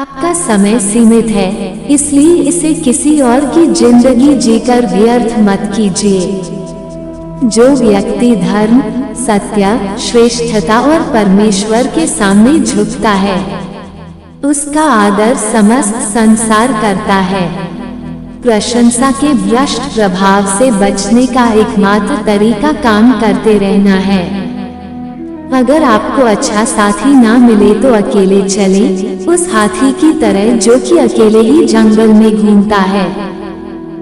आपका समय सीमित है, इसलिए इसे किसी और की जिंदगी जीकर व्यर्थ मत कीजिए। जो व्यक्ति धर्म, सत्य, श्रेष्ठता और परमेश्वर के सामने झुकता है, उसका आदर समस्त संसार करता है। प्रशंसा के भ्रष्ट प्रभाव से बचने का एकमात्र तरीका काम करते रहना है। अगर आपको अच्छा साथी ना मिले तो अकेले चले, उस हाथी की तरह जो कि अकेले ही जंगल में घूमता है।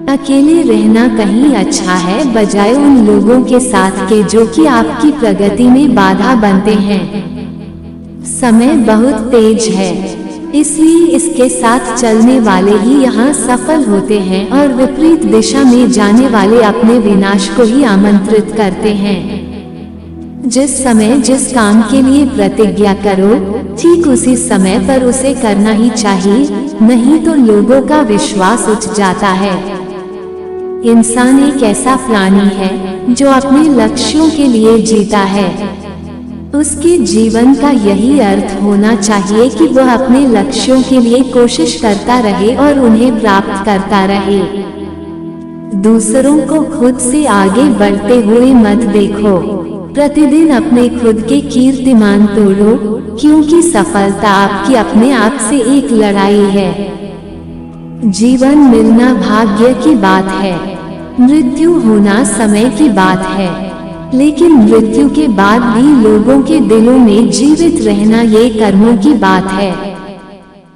अकेले रहना कहीं अच्छा है बजाय उन लोगों के साथ के जो कि आपकी प्रगति में बाधा बनते हैं। समय बहुत तेज है, इसलिए इसके साथ चलने वाले ही यहाँ सफल होते हैं और विपरीत दिशा में जाने वाले अपने विनाश को ही आमंत्रित करते हैं। जिस समय जिस काम के लिए प्रतिज्ञा करो, ठीक उसी समय पर उसे करना ही चाहिए, नहीं तो लोगों का विश्वास उठ जाता है। इंसान एक ऐसा प्राणी है जो अपने लक्ष्यों के लिए जीता है। उसके जीवन का यही अर्थ होना चाहिए कि वह अपने लक्ष्यों के लिए कोशिश करता रहे और उन्हें प्राप्त करता रहे। दूसरों को खुद से आगे बढ़ते हुए मत देखो। प्रतिदिन अपने खुद के कीर्तिमान तोड़ो, क्योंकि सफलता आपकी अपने आप से एक लड़ाई है। जीवन मिलना भाग्य की बात है, मृत्यु होना समय की बात है, लेकिन मृत्यु के बाद भी लोगों के दिलों में जीवित रहना ये कर्मों की बात है।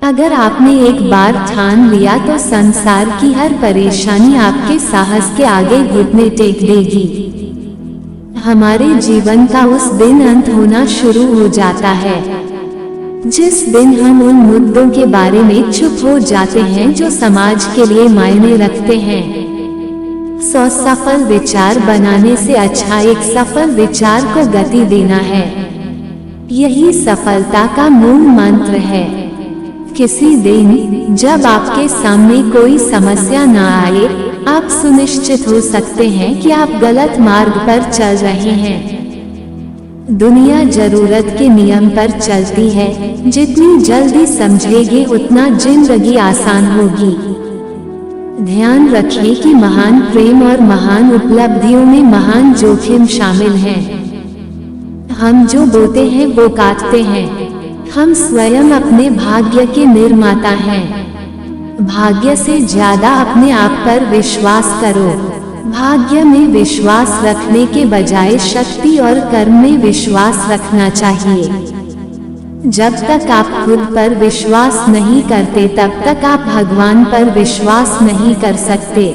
अगर आपने एक बार ठान लिया तो संसार की हर परेशानी आपके साहस के आगे घुटने टेक देगी। हमारे जीवन का उस दिन अंत होना शुरू हो जाता है जिस दिन हम उन मुद्दों के बारे में चुप हो जाते हैं जो समाज के लिए मायने रखते हैं। 100 सफल विचार बनाने से अच्छा एक सफल विचार को गति देना है। यही सफलता का मूल मंत्र है। किसी दिन जब आपके सामने कोई समस्या न आए, आप सुनिश्चित हो सकते हैं कि आप गलत मार्ग पर चल रहे हैं। दुनिया जरूरत के नियम पर चलती है, जितनी जल्दी समझेंगे उतना जिंदगी आसान होगी। ध्यान रखें कि महान प्रेम और महान उपलब्धियों में महान जोखिम शामिल हैं। हम जो बोते हैं वो काटते हैं। हम स्वयं अपने भाग्य के निर्माता हैं। भाग्य से ज्यादा अपने आप पर विश्वास करो। भाग्य में विश्वास रखने के बजाय शक्ति और कर्म में विश्वास रखना चाहिए। जब तक आप खुद पर विश्वास नहीं करते तब तक आप भगवान पर विश्वास नहीं कर सकते।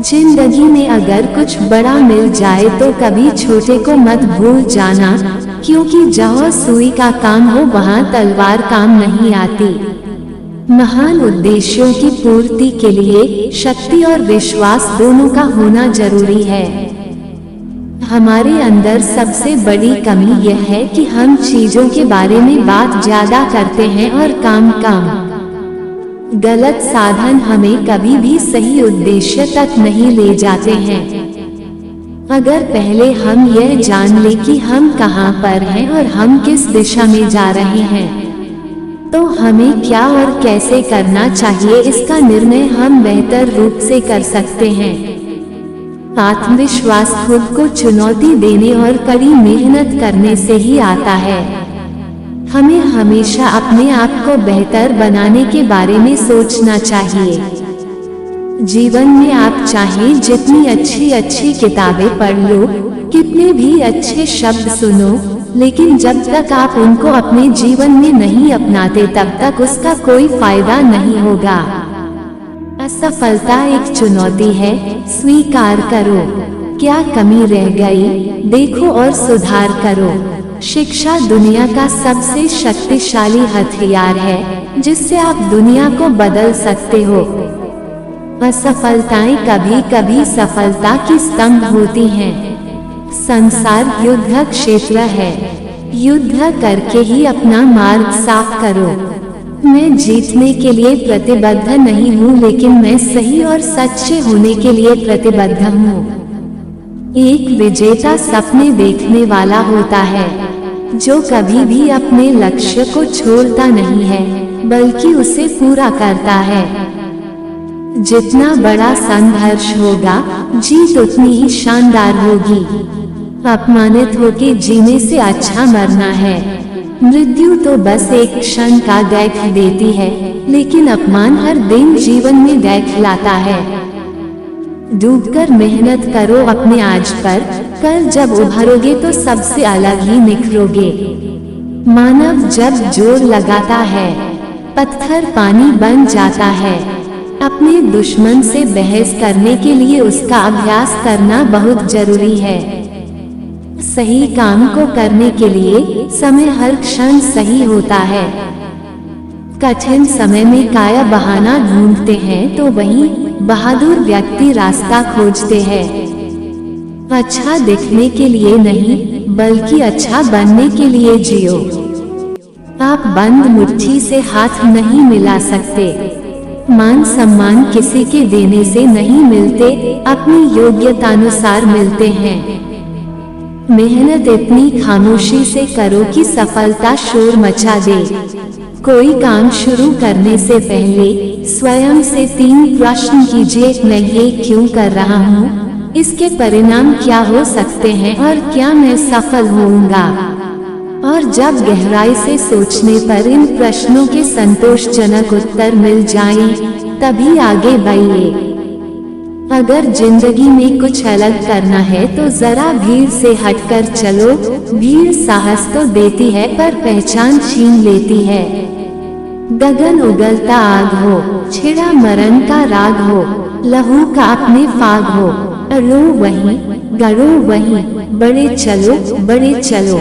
जिंदगी में अगर कुछ बड़ा मिल जाए तो कभी छोटे को मत भूल जाना, क्योंकि जहाँ सुई का काम हो वहाँ तलवार काम नहीं आती। महान उद्देश्यों की पूर्ति के लिए शक्ति और विश्वास दोनों का होना जरूरी है। हमारे अंदर सबसे बड़ी कमी यह है कि हम चीजों के बारे में बात ज्यादा करते हैं और काम कम। गलत साधन हमें कभी भी सही उद्देश्य तक नहीं ले जाते हैं। अगर पहले हम यह जान ले कि हम कहां पर हैं और हम किस दिशा में जा रहे हैं, तो हमें क्या और कैसे करना चाहिए इसका निर्णय हम बेहतर रूप से कर सकते हैं। आत्मविश्वास खुद को चुनौती देने और कड़ी मेहनत करने से ही आता है। हमें हमेशा अपने आप को बेहतर बनाने के बारे में सोचना चाहिए। जीवन में आप चाहे जितनी अच्छी किताबें पढ़ लो, कितने भी अच्छे शब्द सुनो, लेकिन जब तक आप उनको अपने जीवन में नहीं अपनाते तब तक उसका कोई फायदा नहीं होगा। असफलता एक चुनौती है, स्वीकार करो। क्या कमी रह गई, देखो और सुधार करो। शिक्षा दुनिया का सबसे शक्तिशाली हथियार है जिससे आप दुनिया को बदल सकते हो। असफलताएं कभी कभी सफलता की स्तंभ होती हैं। संसार युद्ध क्षेत्र है, युद्ध करके ही अपना मार्ग साफ करो। मैं जीतने के लिए प्रतिबद्ध नहीं हूँ, लेकिन मैं सही और सच्चे होने के लिए प्रतिबद्ध हूँ। एक विजेता सपने देखने वाला होता है जो कभी भी अपने लक्ष्य को छोड़ता नहीं है। बल्कि उसे पूरा करता है। जितना बड़ा संघर्ष होगा, जीत उतनी ही शानदार होगी। अपमानित होके जीने से अच्छा मरना है। मृत्यु तो बस एक क्षण का दैख देती है, लेकिन अपमान हर दिन जीवन में दैख लाता है। डूबकर मेहनत करो अपने आज पर, कल जब उभरोगे तो सबसे अलग ही निखरोगे। मानव जब जोर लगाता है, पत्थर पानी बन जाता है। अपने दुश्मन से बहस करने के लिए उसका अभ्यास करना बहुत जरूरी है। सही काम को करने के लिए समय हर क्षण सही होता है। कठिन समय में काया बहाना ढूंढते हैं तो वही बहादुर व्यक्ति रास्ता खोजते हैं। अच्छा दिखने के लिए नहीं, बल्कि अच्छा बनने के लिए जियो। आप बंद मुट्ठी से हाथ नहीं मिला सकते। मान सम्मान किसी के देने से नहीं मिलते, अपनी योग्यतानुसार मिलते हैं। मेहनत इतनी खामोशी से करो कि सफलता शोर मचा दे। कोई काम शुरू करने से पहले स्वयं से 3 प्रश्न कीजिए, मैं ये क्यों कर रहा हूँ, इसके परिणाम क्या हो सकते हैं और क्या मैं सफल होऊंगा। और जब गहराई से सोचने पर इन प्रश्नों के संतोषजनक उत्तर मिल जाएं, तभी आगे बढ़िए। अगर जिंदगी में कुछ अलग करना है तो जरा भीड़ से हटकर चलो। भीड़ साहस तो देती है पर पहचान छीन लेती है। गगन उगलता आग हो, छिड़ा मरण का राग हो, लहू का अपने फाग हो। रो वहीं, गड़ो वहीं, बड़े चलो बड़े चलो।